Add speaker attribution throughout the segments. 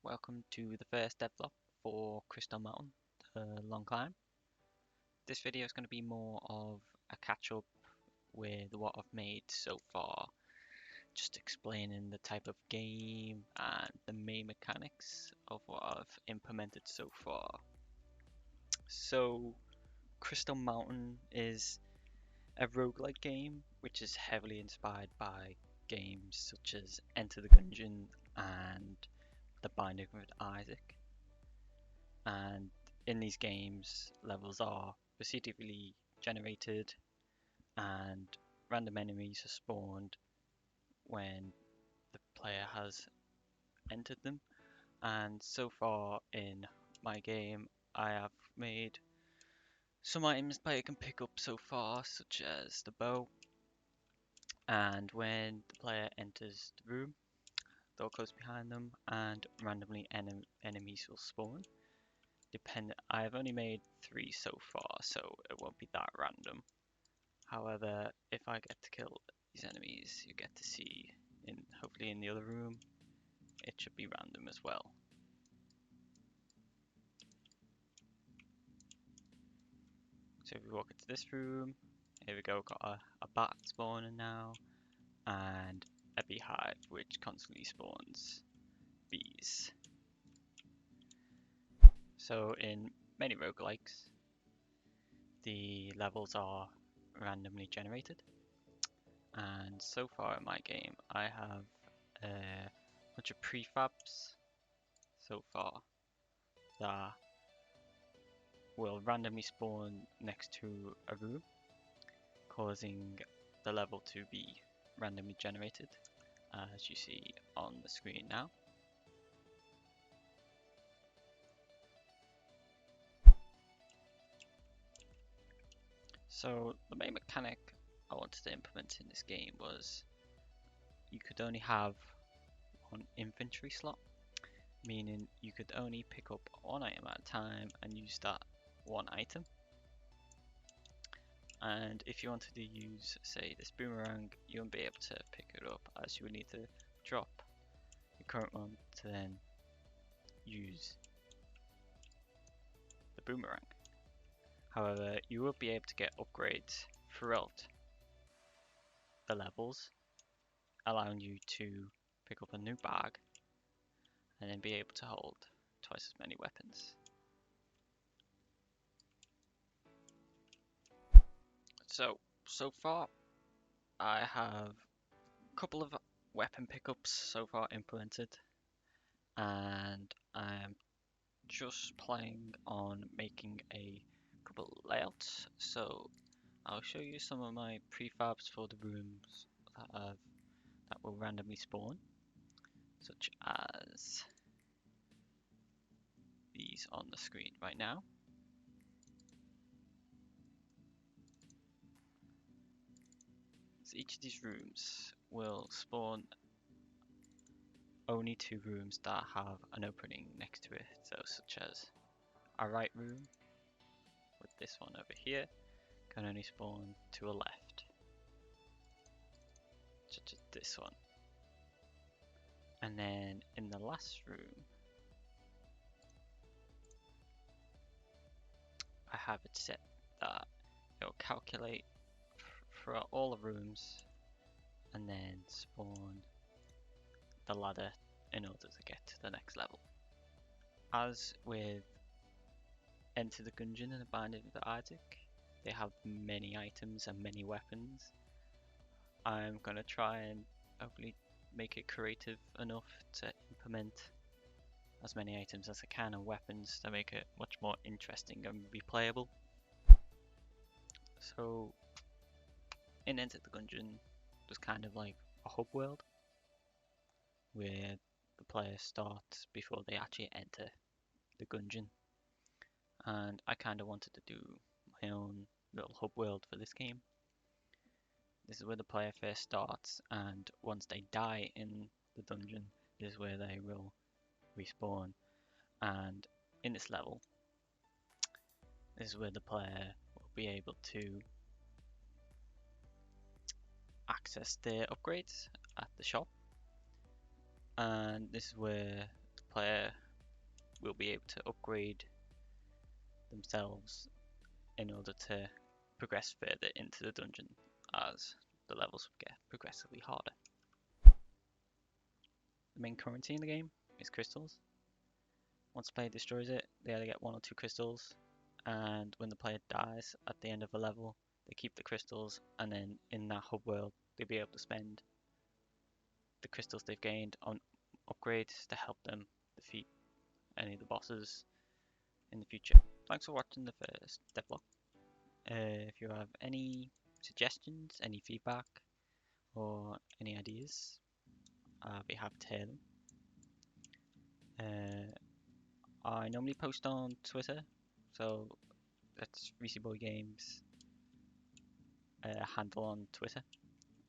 Speaker 1: welcome to the first devlog for Crystal Mountain, the long climb. This video is going to be more of a catch up with what I've made so far, just explaining the type of game and the main mechanics of what I've implemented so far. So, Crystal Mountain is a roguelike game which is heavily inspired by games such as Enter the Gungeon and The Binding of Isaac. And in these games, levels are procedurally generated and random enemies are spawned when the player has entered them. And so far in my game, I have made some items the player can pick up so far, such as the bow. And when the player enters the room, they'll close behind them and randomly enemies will spawn. I've only made 3 so far, so it won't be that random. However, if I get to kill these enemies, you get to see, hopefully in the other room, it should be random as well. So if we walk into this room, here we go, got a bat spawning now, and a beehive which constantly spawns bees. So in many roguelikes, the levels are randomly generated, and so far in my game I have a bunch of prefabs so far that will randomly spawn next to a room, causing the level to be randomly generated, as you see on the screen now. So the main mechanic I wanted to implement in this game was you could only have one inventory slot, meaning you could only pick up one item at a time and use that one item. And if you wanted to use, say, this boomerang, you wouldn't be able to pick it up, as you would need to drop your current one to then use the boomerang. However, you will be able to get upgrades throughout the levels, allowing you to pick up a new bag and then be able to hold twice as many weapons. So far I have a couple of weapon pickups so far implemented, and I am just planning on making a couple layouts. So I'll show you some of my prefabs for the rooms that will randomly spawn, such as these on the screen right now. So each of these rooms will spawn only 2 rooms that have an opening next to it, so such as a right room with this one over here can only spawn to a left, such as this one. And then in the last room, I have it set that it will calculate throughout all the rooms and then spawn the ladder in order to get to the next level. As with Enter the Gungeon and the Binding of Isaac, they have many items and many weapons. I'm gonna try and hopefully make it creative enough to implement as many items as I can and weapons to make it much more interesting and replayable. So in Enter the Gungeon, there's kind of like a hub world where the player starts before they actually enter the gungeon, and I kind of wanted to do my own little hub world for this game. This is where the player first starts, and once they die in the dungeon, this is where they will respawn. And in this level, this is where the player will be able to access their upgrades at the shop, and this is where the player will be able to upgrade themselves in order to progress further into the dungeon as the levels get progressively harder. The main currency in the game is crystals. Once the player destroys it, they either get 1 or 2 crystals, and when the player dies at the end of a level, they keep the crystals, and then in that hub world, they'll be able to spend the crystals they've gained on upgrades to help them defeat any of the bosses in the future. Thanks for watching the first devlog. If you have any suggestions, any feedback, or any ideas, I'll be happy to hear them. I normally post on Twitter, so that's Reecy Boy Games handle on Twitter.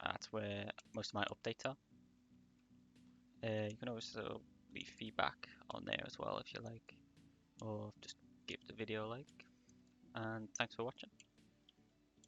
Speaker 1: That's where most of my updates are. You can also leave feedback on there as well if you like, or just give the video a like. And thanks for watching.